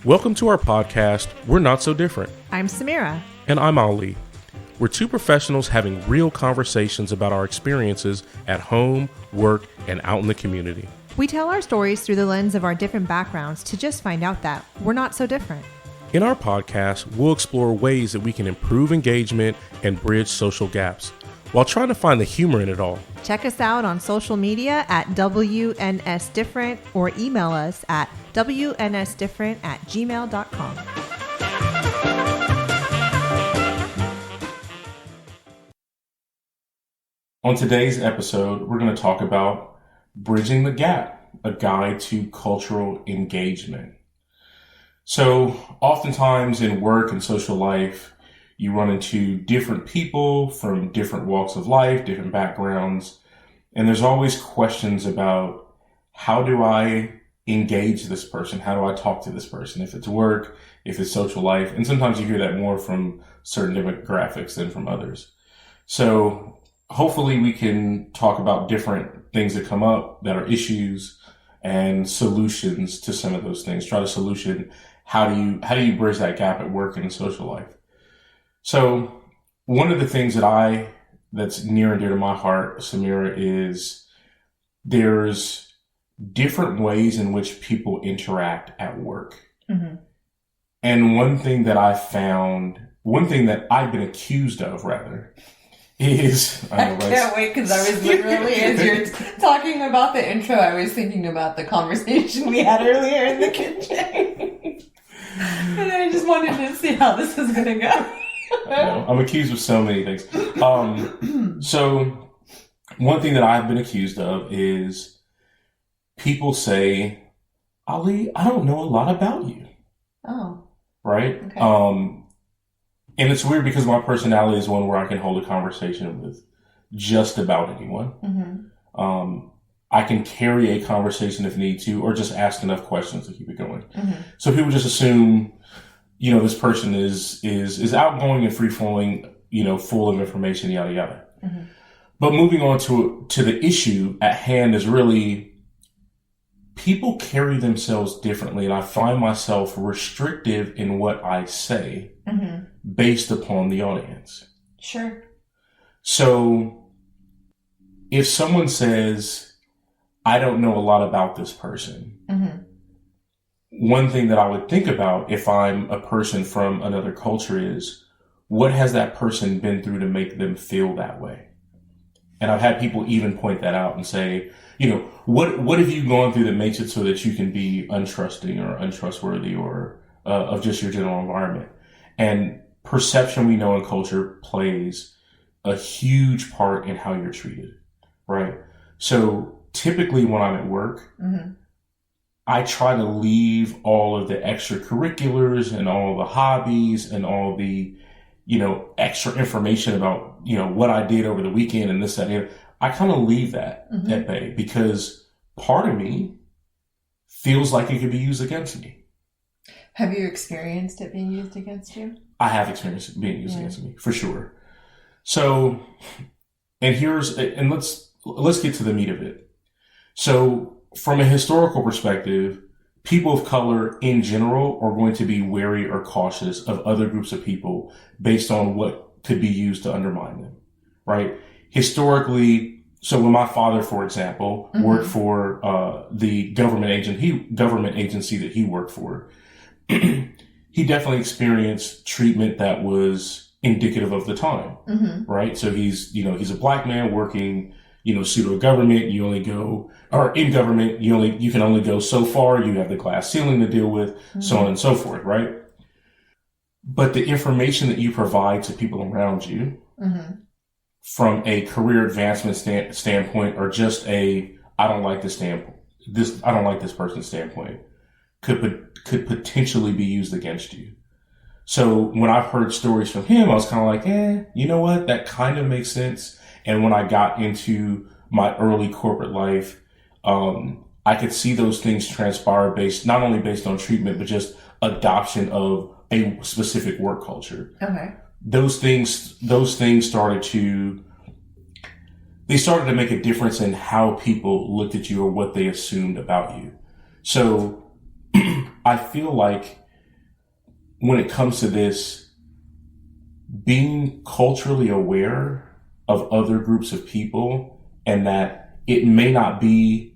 Welcome to our podcast, We're Not So Different. I'm Samira. And I'm Ali. We're two professionals having real conversations about our experiences at home, work, and out in the community. We tell our stories through the lens of our different backgrounds to just find out that we're not so different. In our podcast, we'll explore ways that we can improve engagement and bridge social gaps while trying to find the humor in it all. Check us out on social media at WNS Different or email us at wnsdifferent@gmail.com. On today's episode, we're going to talk about Bridging the Gap, a guide to cultural engagement. So oftentimes in work and social life, you run into different people from different walks of life, different backgrounds, and there's always questions about how do I engage this person? How do I talk to this person? If it's work, if it's social life, and sometimes you hear that more from certain demographics than from others. So hopefully we can talk about different things that come up that are issues and solutions to some of those things. Try to solution how do you bridge that gap at work and in social life. So one of the things that's near and dear to my heart, Samira, is there's different ways in which people interact at work. Mm-hmm. And one thing that I've been accused of rather, is... I can't wait, because I was literally, as you're talking about the intro, I was thinking about the conversation we had earlier in the kitchen. And I just wanted to see how this is going to go. I'm accused of so many things. So one thing that I've been accused of is people say, Ali, I don't know a lot about you. Oh. Right? Okay. And it's weird because my personality is one where I can hold a conversation with just about anyone. Mm-hmm. I can carry a conversation if need to, or just ask enough questions to keep it going. Mm-hmm. So people just assume, this person is outgoing and free flowing, full of information, yada yada. Mm-hmm. But moving on to the issue at hand is really people carry themselves differently, and I find myself restrictive in what I say. Mm-hmm. Based upon the audience. Sure. So if someone says, I don't know a lot about this person, mm-hmm. one thing that I would think about if I'm a person from another culture is, what has that person been through to make them feel that way? And I've had people even point that out and say, what have you gone through that makes it so that you can be untrusting or untrustworthy or of just your general environment? And perception, we know in culture, plays a huge part in how you're treated, right? So typically when I'm at work, mm-hmm. I try to leave all of the extracurriculars and all the hobbies and all the, extra information about, what I did over the weekend and this, that, and I kind of leave that mm-hmm. at bay because part of me feels like it could be used against me. Have you experienced it being used against you? I have experienced it being used against me, for sure. So, and let's get to the meat of it. So, from a historical perspective, people of color in general are going to be wary or cautious of other groups of people based on what could be used to undermine them, right? Historically, so when my father, for example, mm-hmm. worked for the government agency that he worked for, he definitely experienced treatment that was indicative of the time, mm-hmm. right? So he's a black man working, pseudo government. You only go, or in government, you can only go so far. You have the glass ceiling to deal with, mm-hmm. so on and so forth, right? But the information that you provide to people around you, mm-hmm. from a career advancement standpoint, or just I don't like this person's standpoint, could potentially be used against you. So when I've heard stories from him, I was kind of like, you know what? That kind of makes sense. And when I got into my early corporate life, I could see those things transpire not only based on treatment, but just adoption of a specific work culture. Okay. Those things started to make a difference in how people looked at you or what they assumed about you. So I feel like when it comes to this, being culturally aware of other groups of people, and that it may not be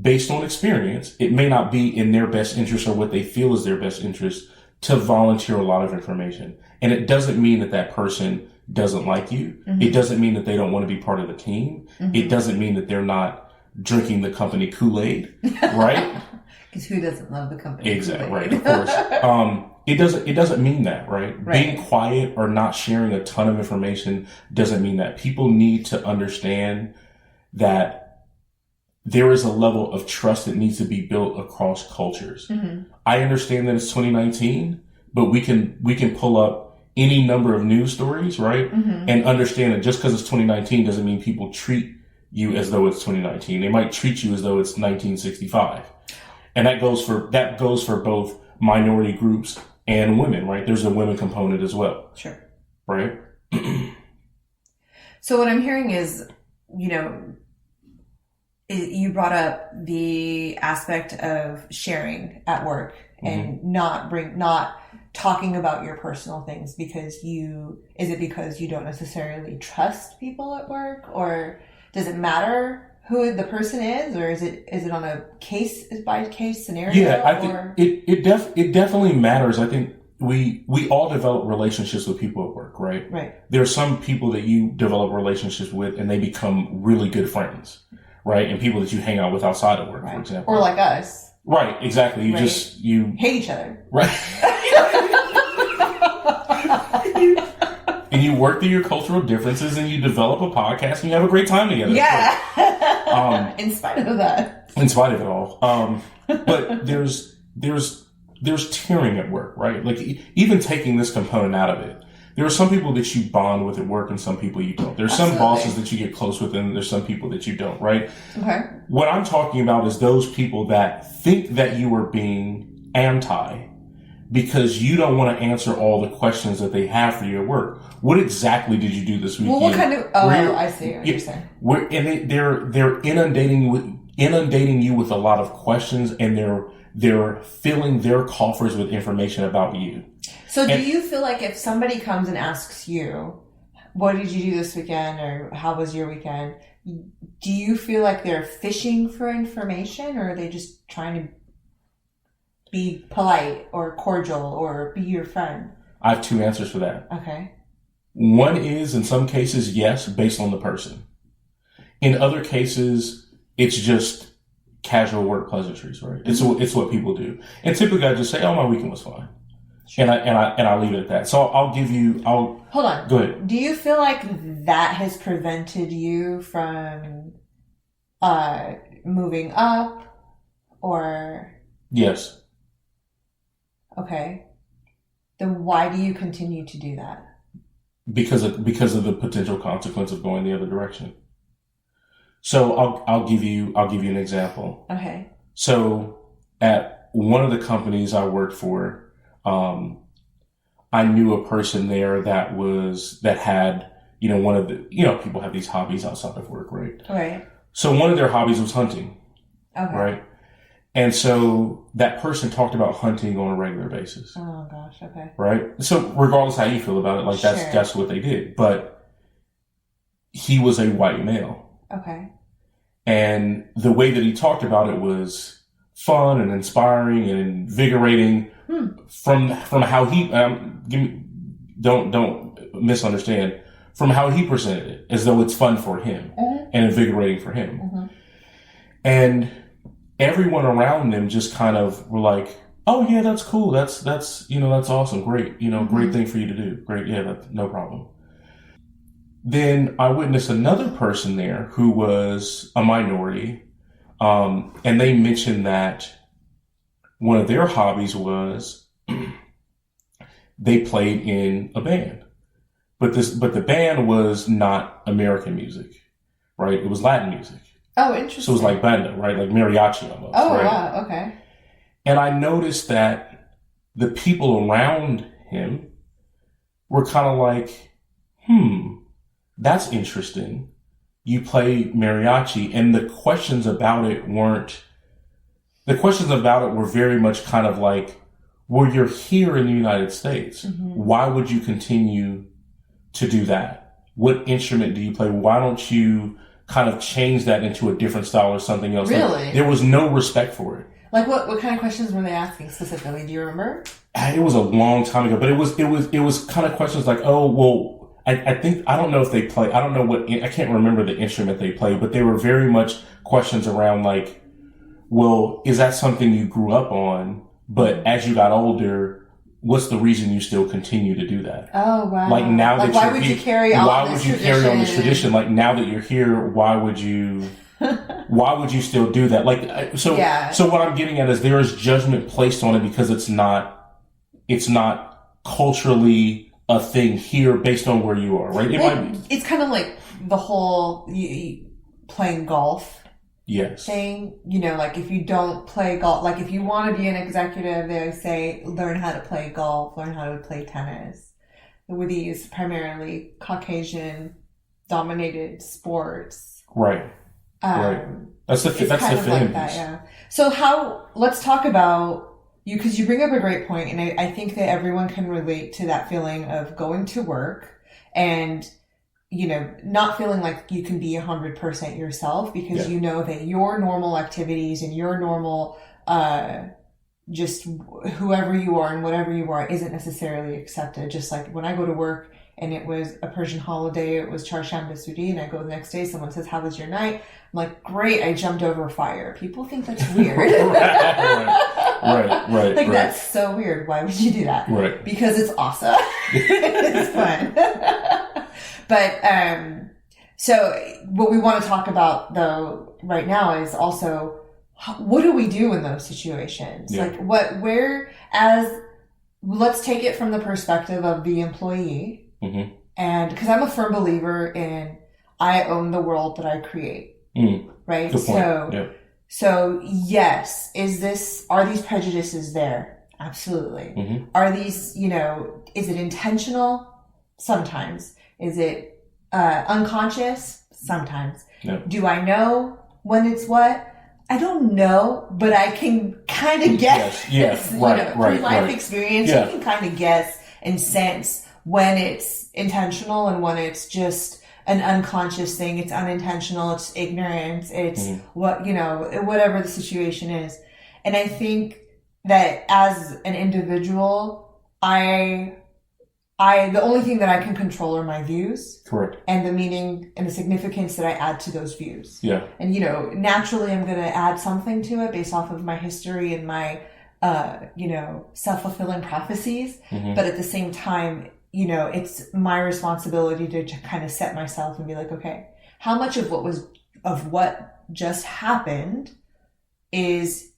based on experience, it may not be in their best interest or what they feel is their best interest to volunteer a lot of information. And it doesn't mean that that person doesn't like you. Mm-hmm. It doesn't mean that they don't want to be part of the team. Mm-hmm. It doesn't mean that they're not drinking the company Kool-Aid, right? Because who doesn't love the company exactly, Kool-Aid? Right, of course. It doesn't mean that, right? Being quiet or not sharing a ton of information doesn't mean that. People need to understand that there is a level of trust that needs to be built across cultures. Mm-hmm. I understand that it's 2019, but we can pull up any number of news stories, right? Mm-hmm. And understand that just because it's 2019 doesn't mean people treat you as though it's 2019. They might treat you as though it's 1965. And that goes for both minority groups and women, right? There's a women component as well. Sure. Right? So what I'm hearing is, you brought up the aspect of sharing at work and mm-hmm. not talking about your personal things because you don't necessarily trust people at work, or does it matter who the person is, or is it on a case by case scenario? Yeah, I think it definitely matters. I think we all develop relationships with people at work, right? Right. There are some people that you develop relationships with and they become really good friends, right? And people that you hang out with outside of work, for example. Or like us. Right, exactly. You hate each other. Right. And you work through your cultural differences and you develop a podcast and you have a great time together. Yeah. In spite of that. In spite of it all. But there's tearing at work, right? Like even taking this component out of it, there are some people that you bond with at work and some people you don't. There's some bosses that you get close with and there's some people that you don't, right? Okay. What I'm talking about is those people that think that you are being anti because you don't want to answer all the questions that they have for you at work. What exactly did you do this weekend? Well, what kind of? I see what you're saying. They're inundating you with a lot of questions, and they're filling their coffers with information about you. So, do you feel like if somebody comes and asks you, "What did you do this weekend?" or "How was your weekend?" do you feel like they're fishing for information, or are they just trying to be polite or cordial or be your friend? I have two answers for that. Okay. One is, in some cases, yes, based on the person. In other cases, it's just casual work pleasantries, right? Mm-hmm. It's what people do. And typically I just say, "Oh, my weekend was fine." Sure. And I leave it at that. So hold on. Go ahead. Do you feel like that has prevented you from moving up, or? Yes. Okay. Then why do you continue to do that? Because of the potential consequence of going the other direction. So I'll give you an example. Okay. So at one of the companies I worked for, I knew a person there that had, one of the, people have these hobbies outside of work, right? Right. So one of their hobbies was hunting. Okay. Right. And so that person talked about hunting on a regular basis. Oh gosh. Okay. Right. So regardless how you feel about it, like that's what they did. But he was a white male. Okay. And the way that he talked about it was fun and inspiring and invigorating. From how he don't misunderstand, from how he presented it, as though it's fun for him and invigorating for him. Mm-hmm. And everyone around them just kind of were like, "Oh yeah, that's cool. That's that's awesome. Great. Great thing for you to do. Great. Yeah, that's no problem." Then I witnessed another person there who was a minority, and they mentioned that one of their hobbies was they played in a band, but the band was not American music, right? It was Latin music. Oh, interesting. So it was like banda, right? Like mariachi almost. Oh, right? Wow. Okay. And I noticed that the people around him were kind of like, that's interesting. You play mariachi, and the questions about it were very much kind of like, Well, you're here in the United States. Mm-hmm. Why would you continue to do that? What instrument do you play? Why don't you kind of change that into a different style or something else? Really? Like, there was no respect for it. Like what kind of questions were they asking specifically? Do you remember? It was a long time ago, but it was kind of questions like, oh, well, I think, I don't know if they play, I don't know what, I can't remember the instrument they play, but they were very much questions around like, well, is that something you grew up on? But as you got older, what's the reason you still continue to do that? Oh, wow. Like now that why would you carry on this tradition? Like now that you're here, why would you still do that? Like, so what I'm getting at is there is judgment placed on it because it's not culturally a thing here based on where you are, right? It's kind of like the whole playing golf. Yes. Thing, like if you don't play golf, like if you want to be an executive, they say learn how to play golf, learn how to play tennis. With these primarily Caucasian dominated sports, right? Right. That's the thing. Like that, yeah. So let's talk about you, because you bring up a great point, and I think that everyone can relate to that feeling of going to work and not feeling like you can be 100% yourself because you know that your normal activities and your normal, just whoever you are and whatever you are isn't necessarily accepted. Just like when I go to work and it was a Persian holiday, it was Charshamba Sudi, and I go the next day, someone says, how was your night? I'm like, great, I jumped over a fire. People think that's weird. Right. Like, that's so weird. Why would you do that? Right. Because it's awesome. It's fun. But, so what we want to talk about though right now is also what do we do in those situations? Yeah. Like let's take it from the perspective of the employee. Mm-hmm. And because I'm a firm believer in I own the world that I create. Right? Good point. So yes, are these prejudices there? Absolutely. Mm-hmm. Are these, is it intentional? Sometimes. Is it unconscious? Sometimes. Yep. Do I know when it's what? I don't know, but I can kind of guess. Yes. Through life experience, you can kind of guess and sense when it's intentional and when it's just an unconscious thing. It's unintentional. It's ignorance. It's whatever the situation is. And I think that as an individual, the only thing that I can control are my views. Correct. And the meaning and the significance that I add to those views. Yeah. And, naturally I'm going to add something to it based off of my history and my, self-fulfilling prophecies. Mm-hmm. But at the same time, it's my responsibility to kind of set myself and be like, okay, how much of what just happened is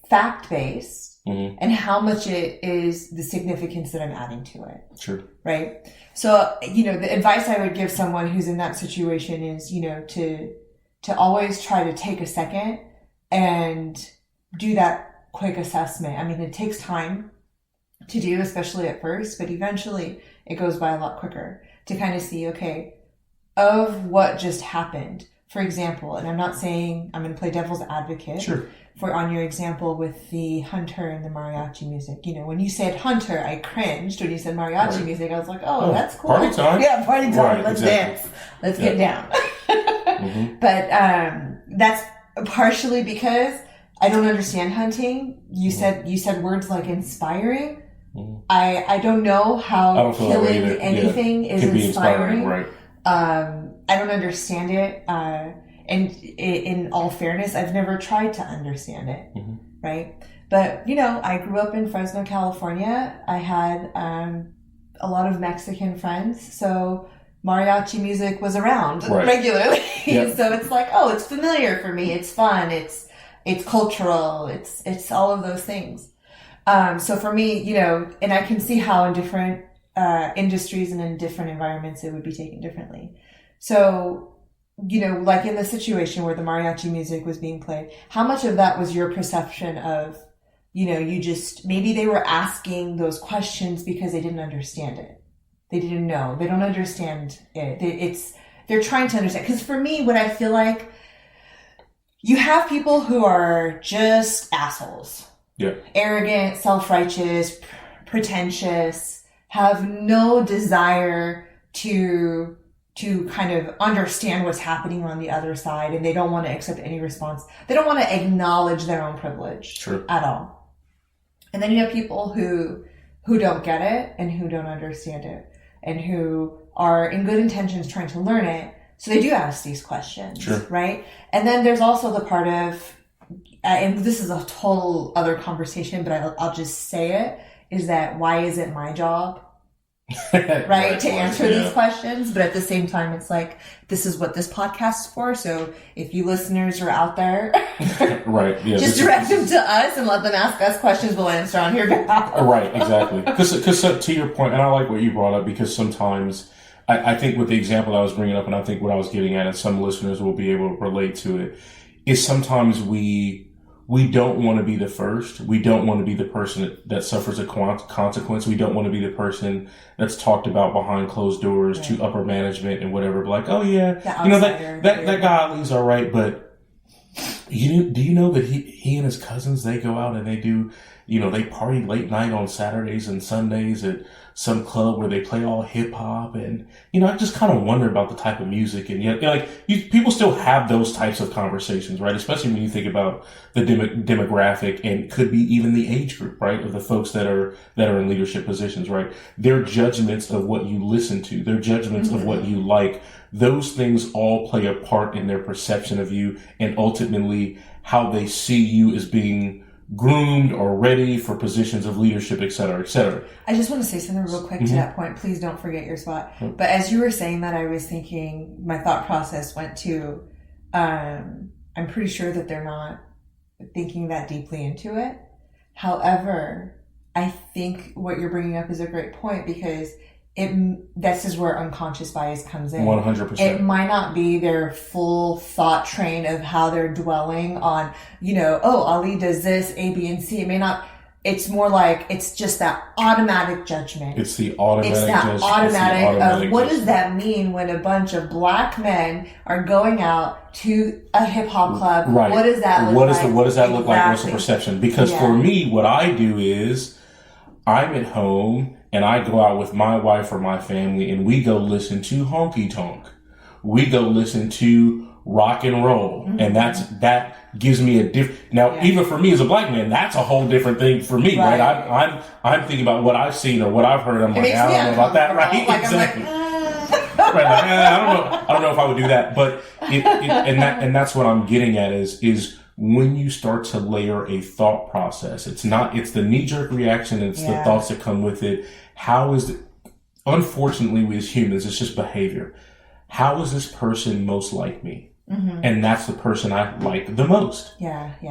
fact-based? Mm-hmm. And how much it is the significance that I'm adding to it. Sure. Right? So, the advice I would give someone who's in that situation is, to always try to take a second and do that quick assessment. I mean, it takes time to do, especially at first, but eventually it goes by a lot quicker to kind of see, okay, of what just happened. For example, and I'm not saying I'm going to play devil's advocate. Sure. On your example with the Hunter and the mariachi music. When you said Hunter, I cringed. When you said mariachi music, I was like, oh, that's cool. Party time. Yeah, party time. Right, Let's dance. Let's get down. Mm-hmm. But that's partially because I don't understand hunting. You said words like inspiring. Mm-hmm. I don't know how killing anything is inspiring. Right. I don't understand it. And in all fairness, I've never tried to understand it, right? But, I grew up in Fresno, California. I had a lot of Mexican friends, so mariachi music was around regularly. Yep. So it's like, oh, it's familiar for me. It's fun. It's cultural. It's all of those things. So for me, and I can see how in different industries and in different environments it would be taken differently. So, like in the situation where the mariachi music was being played, how much of that was your perception of, maybe they were asking those questions because they didn't understand it. They didn't know. They don't understand it. They're trying to understand. Because for me, what I feel like, you have people who are just assholes. Yeah. Arrogant, self-righteous, pretentious, have no desire to kind of understand what's happening on the other side, and they don't want to accept any response. They don't want to acknowledge their own privilege Sure. at all. And then you have people who don't get it and who don't understand it and who are in good intentions trying to learn it. So they do ask these questions, Sure. right? And then there's also the part of, and this is a total other conversation, but I'll just say it, is that why is it my job? right, to answer these questions, but at the same time it's like, this is what this podcast is for, so if you listeners are out there right, yeah, just direct them to us and let them ask us questions. We'll answer on your behalf. Right, exactly, because to your point, and I like what you brought up, because sometimes I think with the example I was bringing up, and I think what I was getting at, and some listeners will be able to relate to it, is sometimes we don't want to be the first. We don't want to be the person that suffers a consequence. We don't want to be the person that's talked about behind closed doors to upper management and whatever. Like, oh yeah, that guy Ali's all right, but do you know that he and his cousins, they go out and they do, they party late night on Saturdays and Sundays at some club where they play all hip hop, and I just kind of wonder about the type of music, and people still have those types of conversations, right? Especially when you think about the demographic, and could be even the age group, right, of the folks that are in leadership positions, right? Their judgments of what you listen to, their judgments of what you like, those things all play a part in their perception of you, and ultimately how they see you as being groomed or ready for positions of leadership, et cetera, et cetera. I just want to say something real quick to that point. Please don't forget your spot. But as you were saying that, I was thinking, my thought process went to, I'm pretty sure that they're not thinking that deeply into it. However, I think what you're bringing up is a great point, because this is where unconscious bias comes in. 100%. It might not be their full thought train of how they're dwelling on, Ali does this, A, B, and C. It may not, it's more like, it's just that automatic judgment. It's the automatic judgment. Automatic of what does that mean when a bunch of black men are going out to a hip hop club? Right. What does that look like? What does that look like? What's the perception? Because for me, what I do is I'm at home and I go out with my wife or my family and we go listen to honky tonk. We go listen to rock and roll. And that gives me a different, now even for me as a black man, that's a whole different thing for me, right? I'm thinking about what I've seen or what I've heard. I'm like, I don't know about that, right? Like, exactly. Right, like, I don't know if I would do that, but that's what I'm getting at is when you start to layer a thought process, it's the knee-jerk reaction, it's the thoughts that come with it. Unfortunately, we as humans, it's just behavior. How is this person most like me? And that's the person I like the most.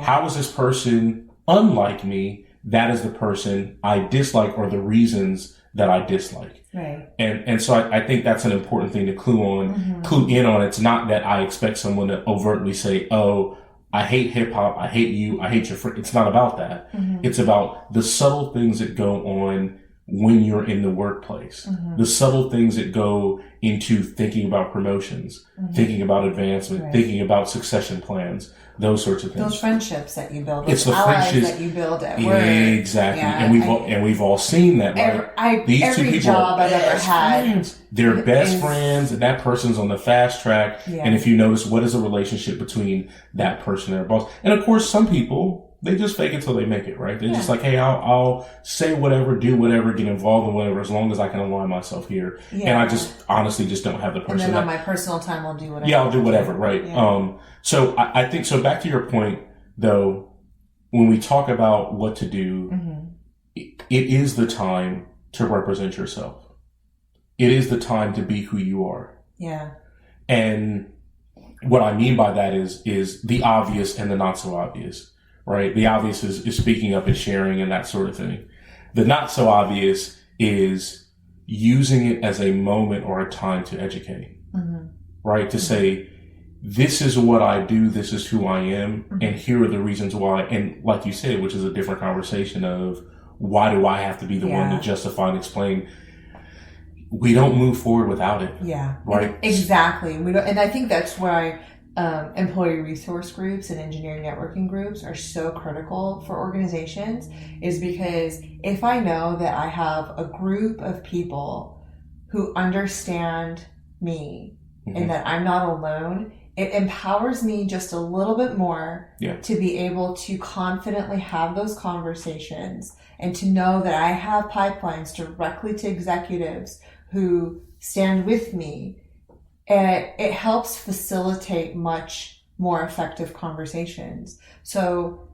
How is this person unlike me? That is the person I dislike, or the reasons that I dislike. Right. And so I think that's an important thing to clue in on. It's not that I expect someone to overtly say, oh, I hate hip hop, I hate you, I hate your friend. It's not about that. It's about the subtle things that go on when you're in the workplace. The subtle things that go into thinking about promotions, thinking about advancement, thinking about succession plans, those sorts of things. Those friendships that you build, it's those the allies friendships that you build at work. Exactly. And we've all seen that, right? These every two people job I've ever had. They're best friends, and that person's on the fast track. And if you notice, what is the relationship between that person and their boss? And of course, some people, they just fake it till they make it, right? They're just like, hey, I'll say whatever, do whatever, get involved in whatever, as long as I can align myself here. And I just honestly just don't have the person. And then on my personal time, I'll do whatever. Yeah, I'll do whatever, right? So I think, so back to your point, though, when we talk about what to do, it is the time to represent yourself. It is the time to be who you are. Yeah. And what I mean by that is the obvious and the not so obvious, right? The obvious is speaking up and sharing and that sort of thing. The not so obvious is using it as a moment or a time to educate, right? To say, this is what I do, this is who I am, and here are the reasons why. And like you said, which is a different conversation of, why do I have to be the one to justify and explain? We don't move forward without it. Yeah. Right. Exactly. We don't, and I think that's why employee resource groups and engineering networking groups are so critical for organizations is because if I know that I have a group of people who understand me and that I'm not alone, it empowers me just a little bit more to be able to confidently have those conversations and to know that I have pipelines directly to executives who stand with me. It helps facilitate much more effective conversations. So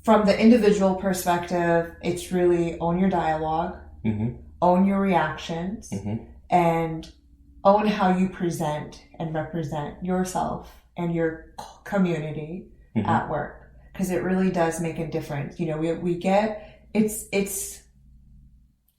from the individual perspective, it's really own your dialogue, own your reactions, and own how you present and represent yourself and your community at work. Because it really does make a difference. You know, we get, it's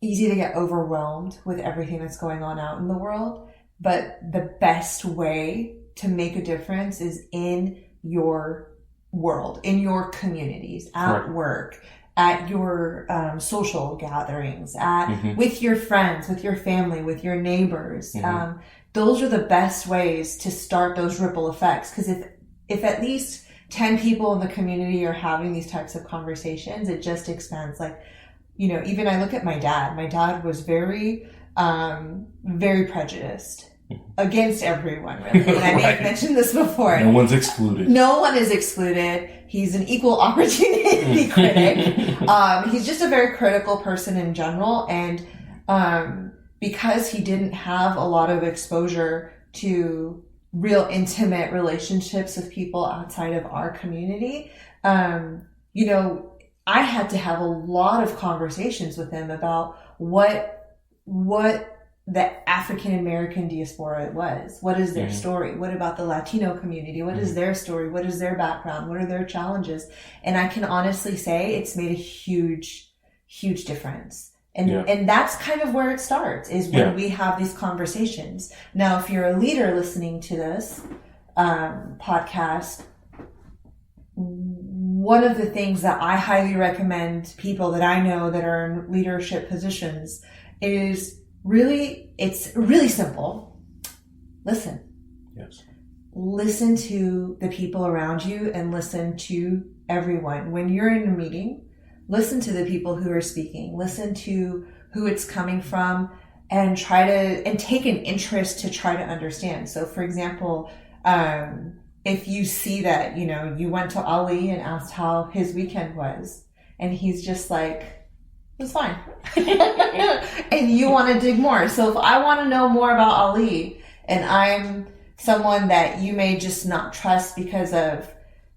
easy to get overwhelmed with everything that's going on out in the world. But the best way to make a difference is in your world, in your communities, at work, at your social gatherings, with your friends, with your family, with your neighbors. Those are the best ways to start those ripple effects. Because if at least 10 people in the community are having these types of conversations, it just expands. Like, you know, even I look at my dad. My dad was very prejudiced against everyone, really. And I may have mentioned this before. No one's excluded. No one is excluded. He's an equal opportunity critic. He's just a very critical person in general. And because he didn't have a lot of exposure to real intimate relationships with people outside of our community, you know, I had to have a lot of conversations with him about what the African American diaspora was. What is their story? What about the Latino community? What is their story? What is their background? What are their challenges? And I can honestly say it's made a huge, huge difference. And that's kind of where it starts, is when we have these conversations. Now, if you're a leader listening to this podcast, one of the things that I highly recommend people that I know that are in leadership positions is it's really simple. Listen. Yes. Listen to the people around you and listen to everyone. When you're in a meeting, listen to the people who are speaking. Listen to who it's coming from and take an interest to try to understand. So for example, if you see that, you know, you went to Ali and asked how his weekend was, and he's just like, it was fine. And you want to dig more. So if I want to know more about Ali, and I'm someone that you may just not trust because of,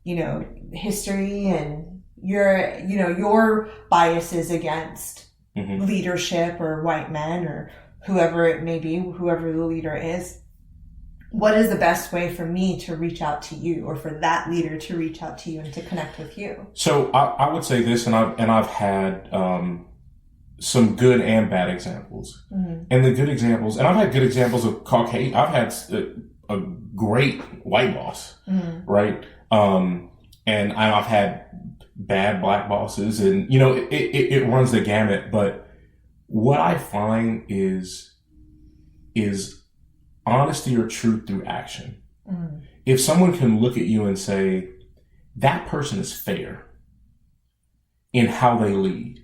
you know, history and your biases against leadership or white men or whoever it may be, whoever the leader is, what is the best way for me to reach out to you, or for that leader to reach out to you and to connect with you? So I would say this, and I've had some good and bad examples. And the good examples, and I've had good examples of Caucasian. I've had a great white boss, right? And I've had bad black bosses, and you know, it runs the gamut. But what I find is honesty or truth through action. If someone can look at you and say, that person is fair in how they lead,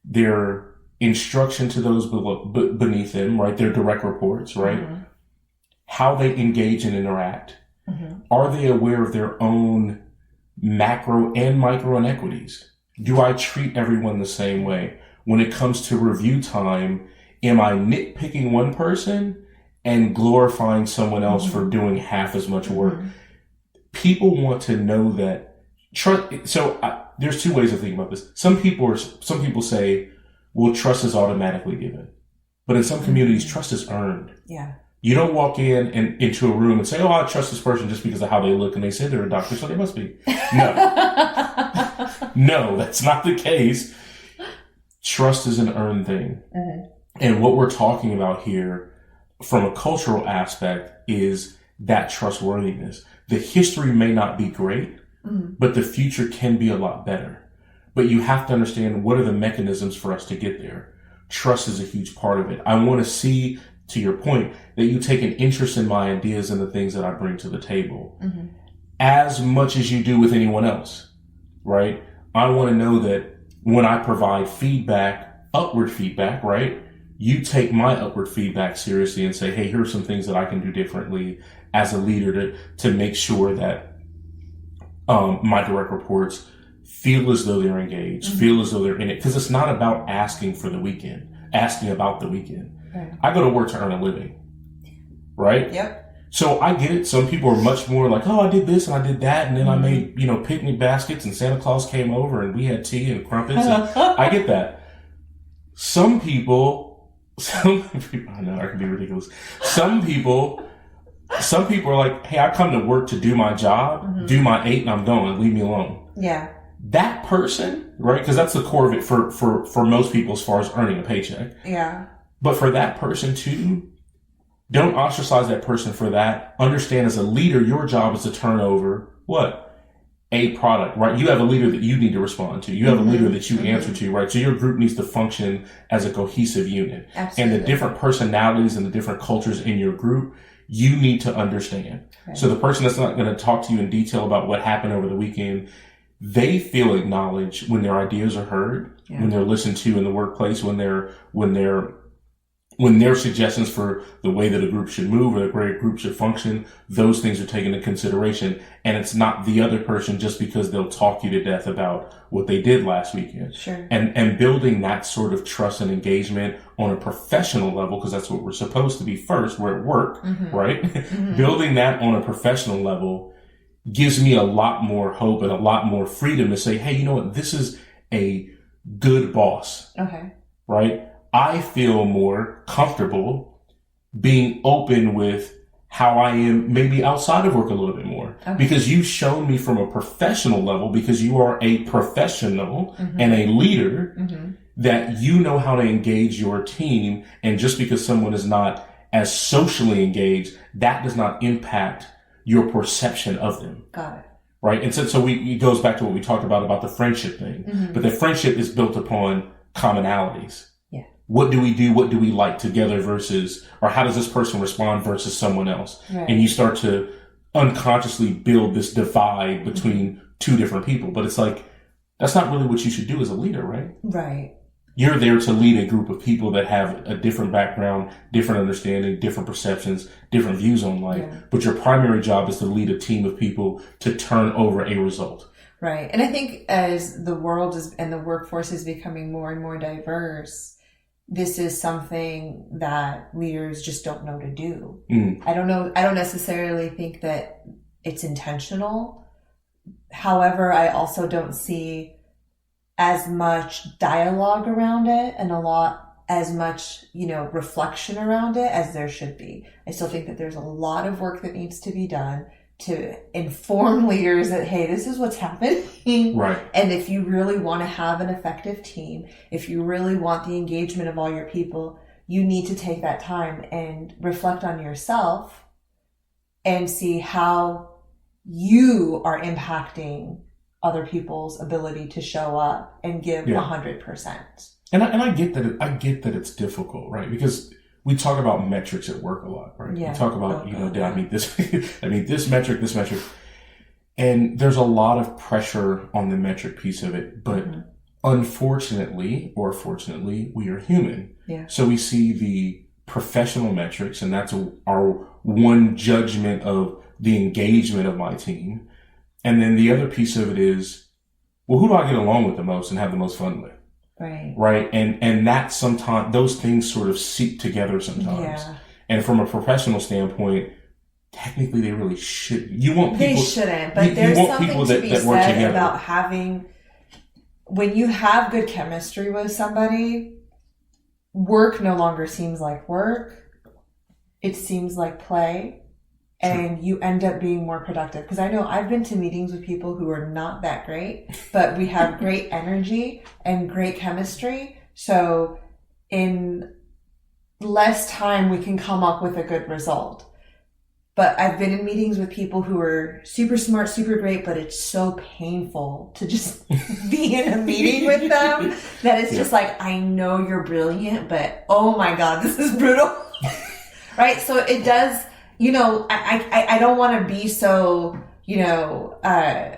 their instruction to those beneath them, right? Their direct reports, right? How they engage and interact. Are they aware of their own macro and micro inequities? Do I treat everyone the same way? When it comes to review time, am I nitpicking one person and glorifying someone else for doing half as much work? People want to know that trust. So there's two ways of thinking about this. Some people say, well, trust is automatically given, but in some communities, trust is earned. Yeah. You don't walk in and into a room and say, oh, I trust this person just because of how they look and they say they're a doctor, so they must be. No. No, that's not the case. Trust is an earned thing. And what we're talking about here from a cultural aspect is that trustworthiness. The history may not be great, but the future can be a lot better. But you have to understand, what are the mechanisms for us to get there? Trust is a huge part of it. I want to see to your point, that you take an interest in my ideas and the things that I bring to the table as much as you do with anyone else, right? I want to know that when I provide feedback, upward feedback, right? You take my upward feedback seriously and say, hey, here are some things that I can do differently as a leader to make sure that my direct reports feel as though they're engaged, feel as though they're in it. Because it's not about asking about the weekend. Right. I go to work to earn a living, right? Yep. So I get it. Some people are much more like, oh, I did this and I did that. And then I made, picnic baskets and Santa Claus came over and we had tea and crumpets. And I get that. Some people, I know I can be ridiculous. Some people are like, hey, I come to work to do my job, do my 8 and I'm going, leave me alone. Yeah. That person, right? Because that's the core of it for most people as far as earning a paycheck. Yeah. But for that person too, don't ostracize that person for that. Understand as a leader, your job is to turn over what? A product, right? You have a leader that you need to respond to. You have a leader that you answer to, right? So your group needs to function as a cohesive unit. Absolutely. And the different personalities and the different cultures in your group, you need to understand. Right. So the person that's not going to talk to you in detail about what happened over the weekend, they feel acknowledged when their ideas are heard, when they're listened to in the workplace, when their suggestions for the way that a group should move or the way a group should function, those things are taken into consideration. And it's not the other person just because they'll talk you to death about what they did last weekend. Sure. And building that sort of trust and engagement on a professional level, because that's what we're supposed to be first, we're at work, right? Building that on a professional level gives me a lot more hope and a lot more freedom to say, hey, you know what? This is a good boss. Okay. Right? I feel more comfortable being open with how I am maybe outside of work a little bit more. Okay. Because you've shown me from a professional level, because you are a professional and a leader, that you know how to engage your team. And just because someone is not as socially engaged, that does not impact your perception of them. Got it. Right? And so it goes back to what we talked about the friendship thing. But the friendship is built upon commonalities. What do we do? What do we like together versus, or how does this person respond versus someone else? Right. And you start to unconsciously build this divide between two different people. But it's like, that's not really what you should do as a leader, right? Right. You're there to lead a group of people that have a different background, different understanding, different perceptions, different views on life. Yeah. But your primary job is to lead a team of people to turn over a result. Right. And I think as the world and the workforce is becoming more and more diverse, this is something that leaders just don't know to do. I don't necessarily think that it's intentional. However, I also don't see as much dialogue around it and as much, reflection around it as there should be. I still think that there's a lot of work that needs to be done to inform leaders that, hey, this is what's happening. Right. And if you really want to have an effective team, if you really want the engagement of all your people, you need to take that time and reflect on yourself and see how you are impacting other people's ability to show up and give 100%. And I get that it's difficult, right? Because we talk about metrics at work a lot, right? Yeah. We talk about, did I meet this? I mean, this metric. And there's a lot of pressure on the metric piece of it. But unfortunately, or fortunately, we are human. Yeah. So we see the professional metrics, and that's our one judgment of the engagement of my team. And then the other piece of it is, well, who do I get along with the most and have the most fun with? Right. And that sometimes those things sort of seep together sometimes. Yeah. And from a professional standpoint, technically they really shouldn't. They shouldn't, but there's something to be said about having, when you have good chemistry with somebody, work no longer seems like work. It seems like play. And you end up being more productive. Because I know I've been to meetings with people who are not that great, but we have great energy and great chemistry. So in less time, we can come up with a good result. But I've been in meetings with people who are super smart, super great, but it's so painful to just be in a meeting with them that it's just like, I know you're brilliant, but oh my God, this is brutal. Right? So it does, I don't want to be so,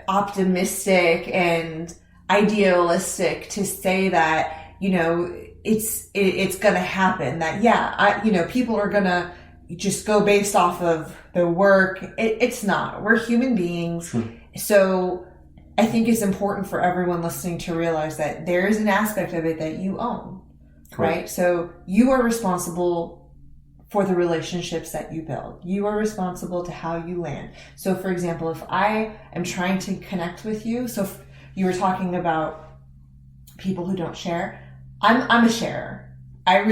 optimistic and idealistic to say that, it's going to happen, that, people are going to just go based off of their work. It's not. We're human beings. Sure. So I think it's important for everyone listening to realize that there is an aspect of it that you own, right? So you are responsible for the relationships that you build. You are responsible to how you land. So for example, if I am trying to connect with you, so if you were talking about people who don't share, I'm a sharer. I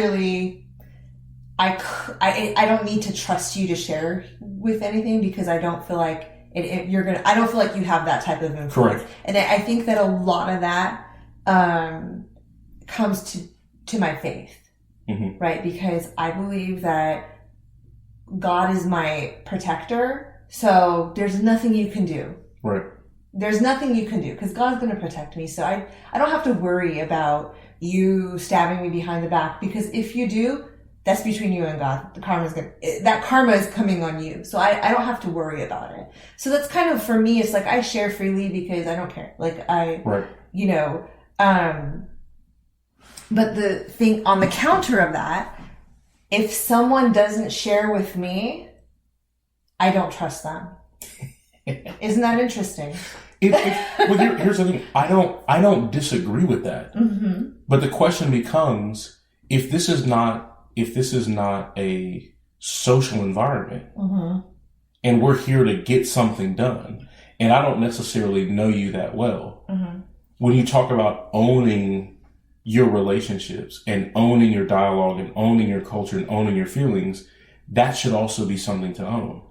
don't need to trust you to share with anything because I don't feel like I don't feel like you have that type of influence. Correct. And I think that a lot of that comes to my faith, right? Because I believe that God is my protector. So there's nothing you can do. Right. There's nothing you can do because God's going to protect me. So I don't have to worry about you stabbing me behind the back, because if you do, that's between you and God. That karma is coming on you. So I don't have to worry about it. So that's kind of, for me, it's like I share freely because I don't care. Like but the thing on the counter of that, if someone doesn't share with me, I don't trust them. Isn't that interesting? Well, here's the thing. I don't disagree with that. Mm-hmm. But the question becomes, if this is not a social environment, and we're here to get something done, and I don't necessarily know you that well, when you talk about owning your relationships and owning your dialogue and owning your culture and owning your feelings, that should also be something to own.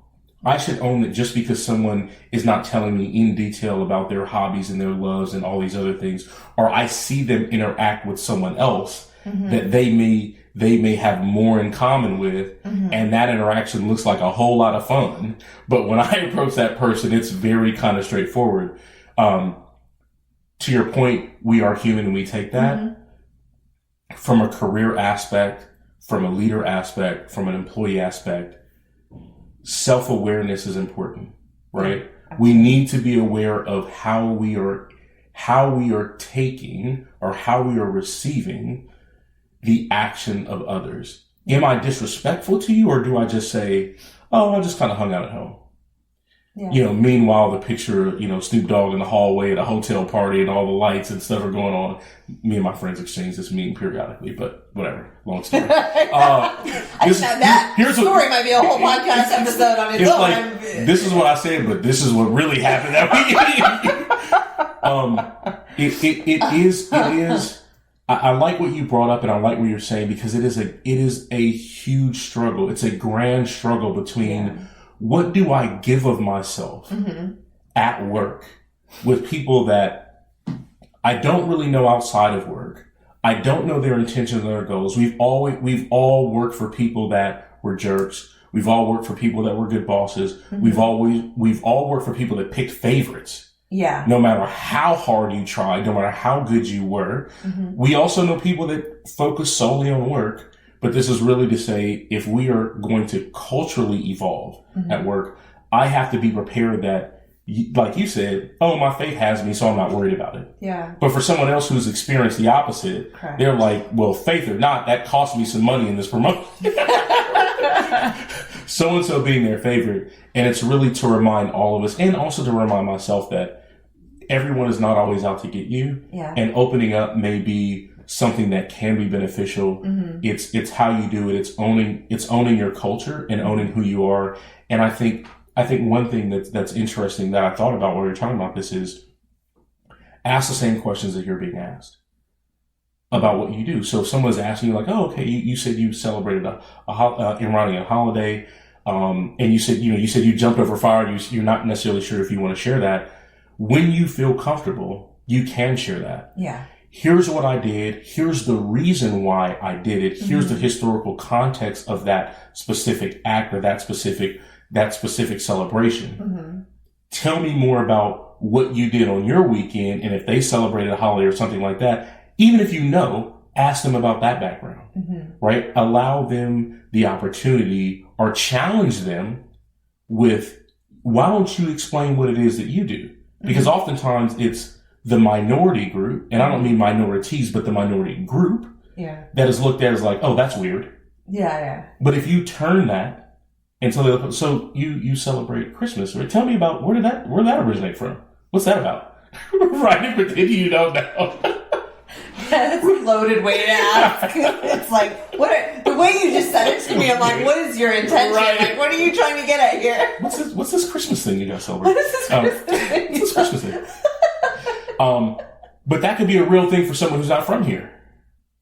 I should own it just because someone is not telling me in detail about their hobbies and their loves and all these other things, or I see them interact with someone else that they may have more in common with, and that interaction looks like a whole lot of fun. But when I approach that person, it's very kind of straightforward. To your point, we are human and we take that. From a career aspect, from a leader aspect, from an employee aspect, self-awareness is important, right? We need to be aware of how we are taking or how we are receiving the action of others. Am I disrespectful to you, or do I just say, oh, I just kind of hung out at home? Yeah. Meanwhile, the picture, Snoop Dogg in the hallway at a hotel party and all the lights and stuff are going on. Me and my friends exchange this meme periodically, but whatever. Long story. That story might be a whole podcast episode on its own. Like, this is what I said, but this is what really happened that week. It is. I like what you brought up, and I like what you're saying, because it is a huge struggle. It's a grand struggle between what do I give of myself at work with people that I don't really know outside of work. I don't know their intentions and their goals. We've all worked for people that were jerks. We've all worked for people that were good bosses. We've all worked for people that picked favorites. Yeah. No matter how hard you tried, no matter how good you were. We also know people that focus solely on work. But this is really to say, if we are going to culturally evolve at work, I have to be prepared that, like you said, oh, my faith has me, so I'm not worried about it. Yeah. But for someone else who's experienced the opposite, correct, they're like, well, faith or not, that cost me some money in this promotion. So-and-so being their favorite. And it's really to remind all of us, and also to remind myself, that everyone is not always out to get you. Yeah. And opening up may be something that can be beneficial. It's how you do it. It's owning your culture and owning who you are. And I think one thing that's interesting that I thought about while we were talking about this is ask the same questions that you're being asked about what you do. So if someone's asking you like, oh, okay, you said you celebrated a Iranian holiday, and you said you jumped over fire. You're not necessarily sure if you want to share that. When you feel comfortable, you can share that. Yeah. Here's what I did. Here's the reason why I did it. Here's the historical context of that specific act or that specific celebration. Tell me more about what you did on your weekend, and if they celebrated a holiday or something like that, even if ask them about that background, right? Allow them the opportunity or challenge them with, why don't you explain what it is that you do? Because oftentimes it's the minority group, and I don't mean minorities, but the minority group that is looked at as like, oh, that's weird. Yeah. But if you turn that into so you celebrate Christmas, right? Tell me about where did that originate from? What's that about? Right? But then you don't know. That's a loaded way to ask. It's like, the way you just said it to me, I'm like, what is your intention? Right. Like, what are you trying to get at here? What's this Christmas thing you guys celebrate? What is this Christmas thing? What's this Christmas thing? But that could be a real thing for someone who's not from here.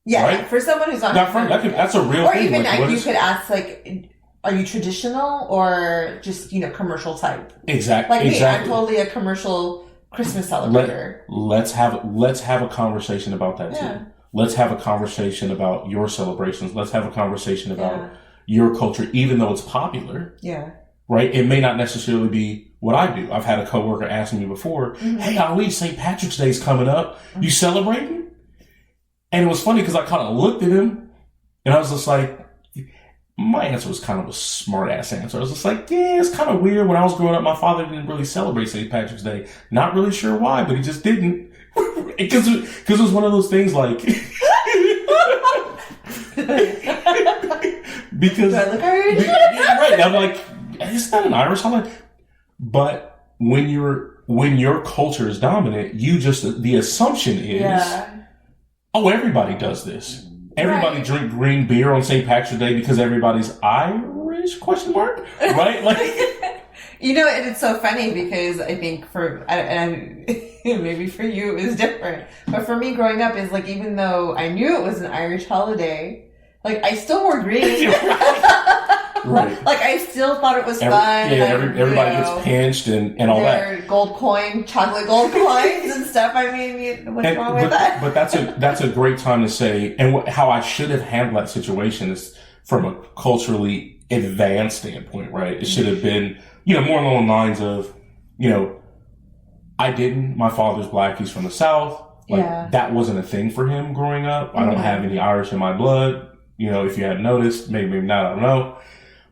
Yeah, right? for someone who's not from that's a real or thing. even like, you could ask, like, are you traditional or just, commercial type? Exactly. Like me, I'm totally a commercial Christmas celebrator. Let's have a conversation about that too. Let's have a conversation about your celebrations. Let's have a conversation about your culture, even though it's popular. Yeah. Right? It may not necessarily be what I do. I've had a coworker ask me before, hey, Ali, St. Patrick's Day's coming up. You celebrating? And it was funny because I kind of looked at him and I was just like, my answer was kind of a smart ass answer. I was just like, yeah, it's kind of weird. When I was growing up, my father didn't really celebrate St. Patrick's Day. Not really sure why, but he just didn't. Because it was one of those things like, because, do I look Irish? Yeah, right. I'm like, it's not an Irish holiday. But when your culture is dominant, the assumption is, oh, everybody does this. Everybody drink green beer on St. Patrick's Day because everybody's Irish, ? Right? Like, and it's so funny because I think and maybe for you it was different, but for me growing up is like, even though I knew it was an Irish holiday, like I still wore green. Right. Like I still thought it was fun. Yeah, everybody gets pinched and all that. Chocolate gold coins and stuff. I mean, what's wrong with that? But that's a great time to say, and how I should have handled that situation is from a culturally advanced standpoint, right? It should have been, more along the lines of, my father's black, he's from the South. Like, that wasn't a thing for him growing up. I don't have any Irish in my blood. If you hadn't noticed, maybe not, I don't know.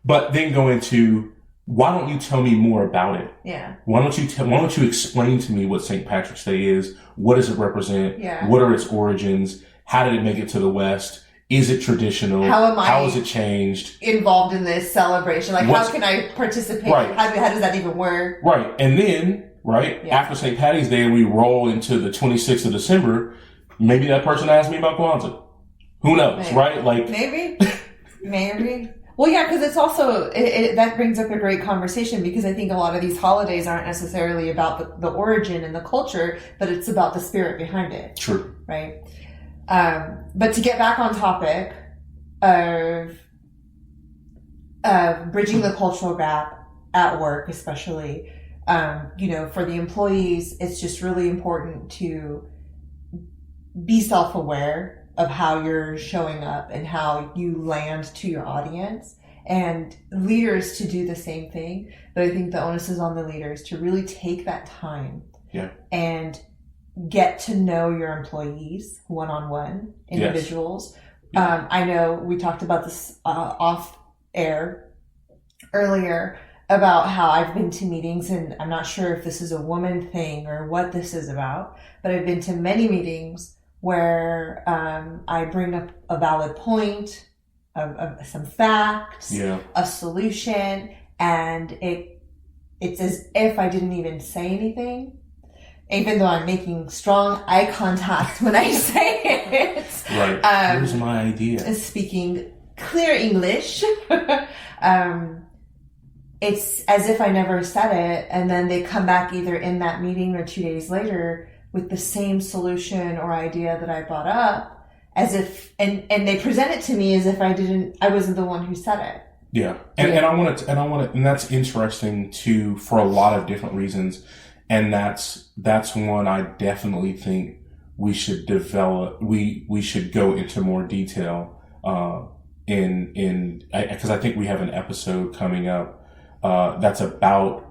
But then go into, why don't you tell me more about it? Yeah. Why don't you explain to me what St. Patrick's Day is? What does it represent? Yeah. What are its origins? How did it make it to the West? Is it traditional? How has it changed? Involved in this celebration? Like, how can I participate? Right. How does that even work? Right. And then, after St. Patty's Day, we roll into the 26th of December. Maybe that person asked me about Kwanzaa. Who knows, right? Like, maybe. Well, yeah, because it's also, that brings up a great conversation, because I think a lot of these holidays aren't necessarily about the origin and the culture, but it's about the spirit behind it. True. Right? But to get back on topic of bridging the cultural gap at work, especially, for the employees, it's just really important to be self-aware of how you're showing up and how you land to your audience, and leaders to do the same thing. But I think the onus is on the leaders to really take that time and get to know your employees one-on-one, individuals. Yeah. I know we talked about this off air earlier about how I've been to meetings, and I'm not sure if this is a woman thing or what this is about, but I've been to many meetings where I bring up a valid point of some facts, a solution, and it's as if I didn't even say anything, even though I'm making strong eye contact when I say it. Right. Here's my idea. Speaking clear English. It's as if I never said it, and then they come back either in that meeting or 2 days later with the same solution or idea that I brought up, as if, and they present it to me as if I wasn't the one who said it. Yeah. And that's interesting too, for a lot of different reasons. And that's one I definitely think we should develop. We should go into more detail, because I think we have an episode coming up, that's about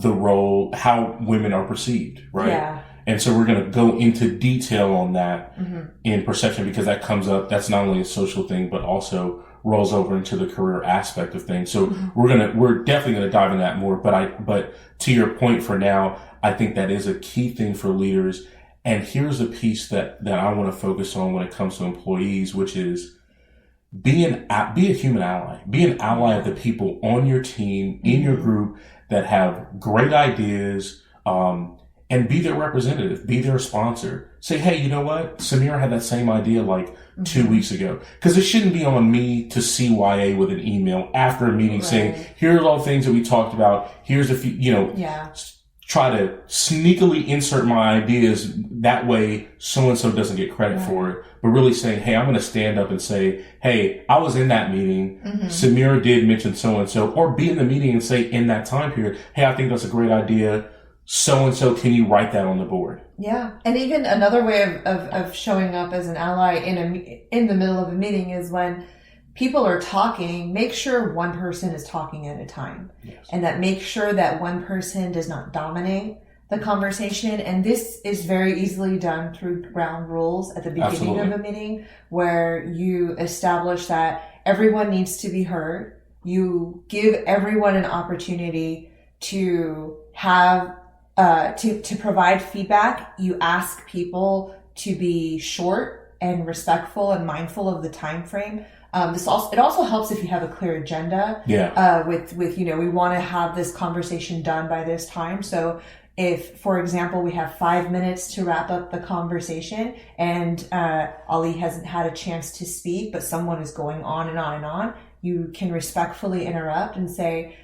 the role, how women are perceived, right? Yeah. And so we're going to go into detail on that in perception, because that comes up. That's not only a social thing, but also rolls over into the career aspect of things. So we're definitely going to dive into that more. But to your point for now, I think that is a key thing for leaders. And here's a piece that I want to focus on when it comes to employees, which is be a human ally. Be an ally of the people on your team, in your group that have great ideas, and be their representative, be their sponsor. Say, hey, you know what? Samira had that same idea like 2 weeks ago. Because it shouldn't be on me to CYA with an email after a meeting saying, here's all the things that we talked about. Here's a few, try to sneakily insert my ideas. That way, so-and-so doesn't get credit for it. But really saying, hey, I'm going to stand up and say, hey, I was in that meeting. Samira did mention so-and-so. Or be in the meeting and say in that time period, hey, I think that's a great idea. So-and-so, can you write that on the board? Yeah. And even another way of showing up as an ally in the middle of a meeting is when people are talking, make sure one person is talking at a time. Yes. And that make sure that one person does not dominate the conversation. And this is very easily done through ground rules at the beginning of a meeting, where you establish that everyone needs to be heard. You give everyone an opportunity to have to provide feedback. You ask people to be short and respectful and mindful of the time frame. It also helps if you have a clear agenda. With we want to have this conversation done by this time. So if, for example, we have 5 minutes to wrap up the conversation and Ali hasn't had a chance to speak, but someone is going on and on and on, you can respectfully interrupt and say,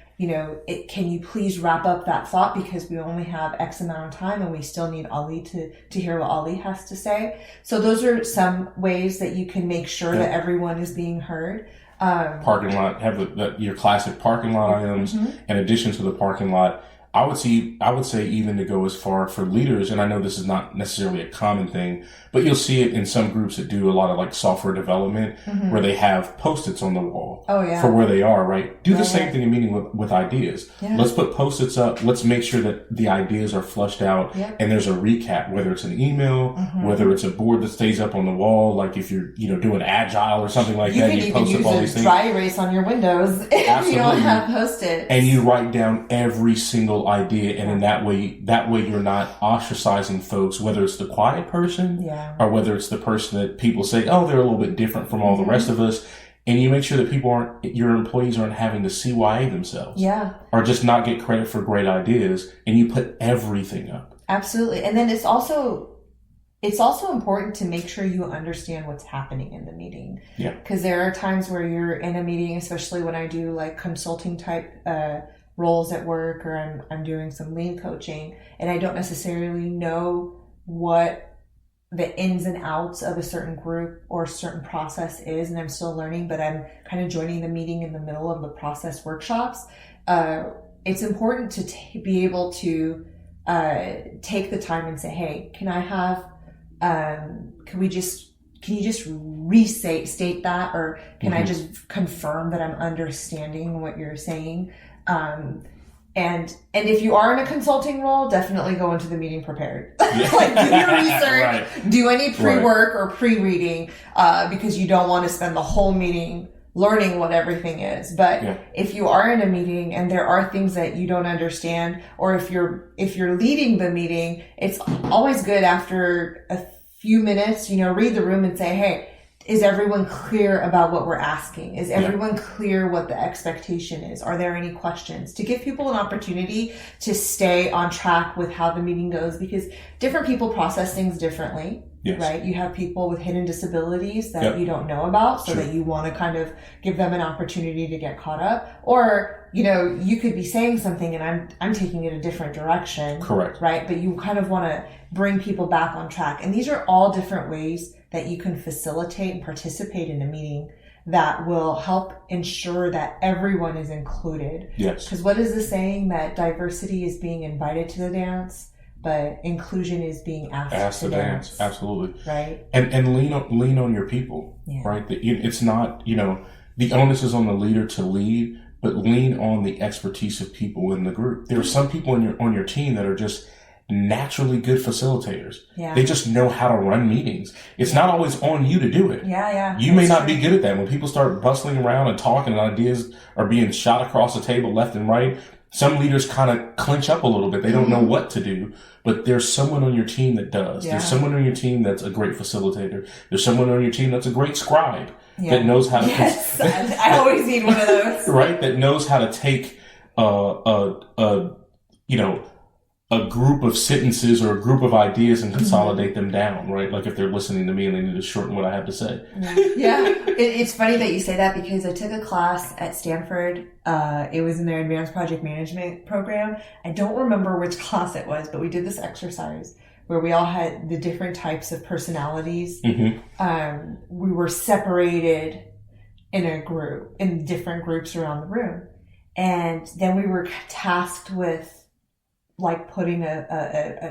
can you please wrap up that thought, because we only have X amount of time and we still need Ali to hear what Ali has to say. So those are some ways that you can make sure that everyone is being heard. Parking lot, have your classic parking lot items. In addition to the parking lot, I would say even to go as far for leaders, and I know this is not necessarily a common thing, but you'll see it in some groups that do a lot of like software development where they have Post-its on the wall for where they are, right? Do the same thing in meeting with ideas. Yeah. Let's put Post-its up. Let's make sure that the ideas are flushed out and there's a recap, whether it's an email, whether it's a board that stays up on the wall, like if you're, doing Agile or something like that, you post up all these things. You can even use a dry erase on your windows if you don't have Post-its. And you write down every single idea, and in that way you're not ostracizing folks, whether it's the quiet person or whether it's the person that people say, oh, they're a little bit different from all the rest of us, and you make sure that your employees aren't having to CYA themselves or just not get credit for great ideas, and you put everything up. Absolutely. And then it's also important to make sure you understand what's happening in the meeting. Yeah. Because there are times where you're in a meeting, especially when I do like consulting type roles at work, or I'm doing some lean coaching, and I don't necessarily know what the ins and outs of a certain group or certain process is, and I'm still learning, but I'm kind of joining the meeting in the middle of the process workshops. It's important to be able to take the time and say, hey, can you just state that, or can I just confirm that I'm understanding what you're saying? And if you are in a consulting role, definitely go into the meeting prepared. Like, do your research, do any pre-work or pre-reading, because you don't want to spend the whole meeting learning what everything is. But if you are in a meeting and there are things that you don't understand, or if you're leading the meeting, it's always good after a few minutes, read the room and say, hey, is everyone clear about what we're asking? Is everyone clear what the expectation is? Are there any questions? To give people an opportunity to stay on track with how the meeting goes, because different people process things differently, right? You have people with hidden disabilities that you don't know about, so that you want to kind of give them an opportunity to get caught up. Or, you could be saying something and I'm taking it a different direction. Correct. Right? But you kind of want to bring people back on track. And these are all different ways that you can facilitate and participate in a meeting that will help ensure that everyone is included. Yes. Because what is the saying? That diversity is being invited to the dance, but inclusion is being asked to dance. Absolutely. Right. And lean on your people. Yeah. Right. It's not, the onus is on the leader to lead, but lean on the expertise of people in the group. There are some people on your team that are just naturally good facilitators. Yeah. They just know how to run meetings. It's not always on you to do it. Yeah. You may not be good at that. When people start bustling around and talking and ideas are being shot across the table left and right, some leaders kind of clinch up a little bit. They don't know what to do, but there's someone on your team that does. Yeah. There's someone on your team that's a great facilitator. There's someone on your team that's a great scribe that knows how to... Yes, I always need one of those. Right? That knows how to take a group of sentences or a group of ideas and consolidate them down, right? Like if they're listening to me and they need to shorten what I have to say. Yeah. It's funny that you say that because I took a class at Stanford. It was in their advanced project management program. I don't remember which class it was, but we did this exercise where we all had the different types of personalities. Mm-hmm. We were separated in different groups around the room. And then we were tasked with like putting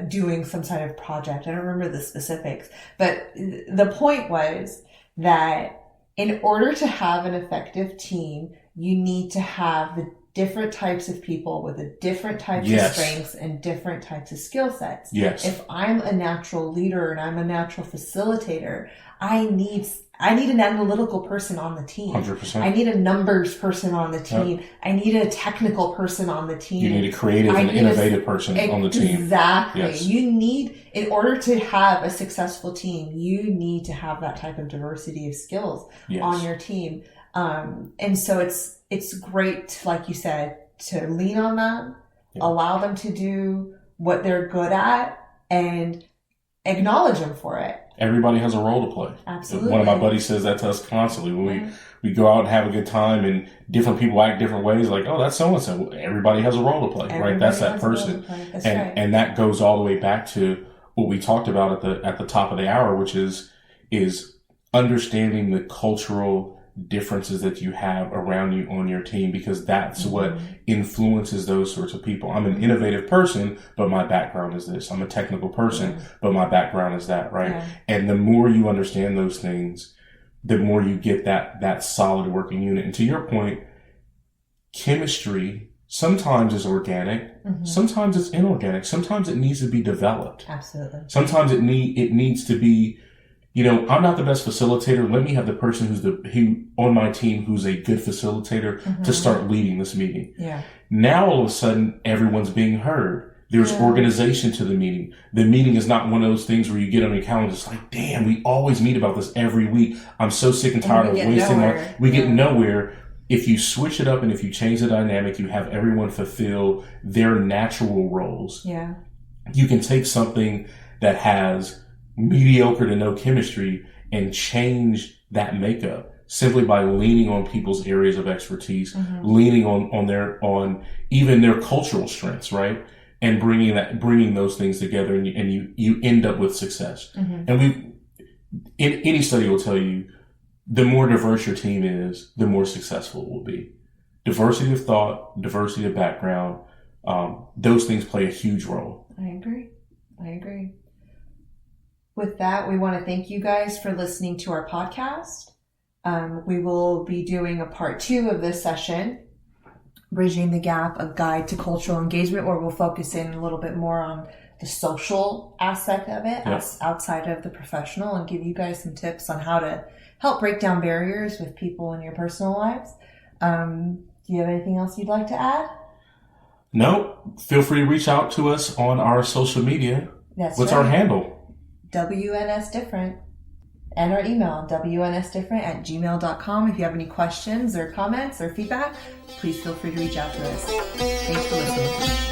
doing some sort of project. I don't remember the specifics, but the point was that in order to have an effective team, you need to have the different types of people with the different types of strengths and different types of skill sets. Yes. If I'm a natural leader and I'm a natural facilitator, I need an analytical person on the team. 100%. I need a numbers person on the team. Yep. I need a technical person on the team. You need a creative and innovative person on the team. Exactly. Yes. You need, in order to have a successful team, you need to have that type of diversity of skills on your team. And so it's great, like you said, to lean on them, allow them to do what they're good at, and acknowledge them for it. Everybody has a role to play. Absolutely. One of my buddies says that to us constantly when we go out and have a good time and different people act different ways. Like, oh, that's so-and-so. Everybody has a role to play, right? That's that person. That's and right. And that goes all the way back to what we talked about at the top of the hour, which is understanding the cultural differences that you have around you on your team, because that's what influences those sorts of people. I'm an innovative person, but my background is this. I'm a technical person, but my background is that, right? Yeah. And the more you understand those things, the more you get that solid working unit. And to your point, chemistry sometimes is organic, sometimes it's inorganic, sometimes it needs to be developed. Absolutely. Sometimes it needs to be, I'm not the best facilitator. Let me have the person who on my team who's a good facilitator to start leading this meeting. Yeah. Now all of a sudden everyone's being heard. There's organization to the meeting. The meeting is not one of those things where you get on your calendar. It's like, damn, we always meet about this every week. I'm so sick and tired of wasting we get nowhere. If you switch it up and if you change the dynamic, you have everyone fulfill their natural roles. Yeah. You can take something that has mediocre to no chemistry and change that makeup simply by leaning on people's areas of expertise, leaning on even their cultural strengths, right? And bringing those things together, and you end up with success. And any study will tell you, the more diverse your team is, the more successful it will be. Diversity of thought, diversity of background, those things play a huge role. I agree. With that, we want to thank you guys for listening to our podcast. We will be doing a part 2 of this session, Bridging the Gap, a guide to cultural engagement, where we'll focus in a little bit more on the social aspect of it outside of the professional, and give you guys some tips on how to help break down barriers with people in your personal lives. Do you have anything else you'd like to add? No. Feel free to reach out to us on our social media. What's our handle? WNS Different, and our email, wnsdifferent@gmail.com. If you have any questions or comments or feedback, please feel free to reach out to us. Thanks for listening.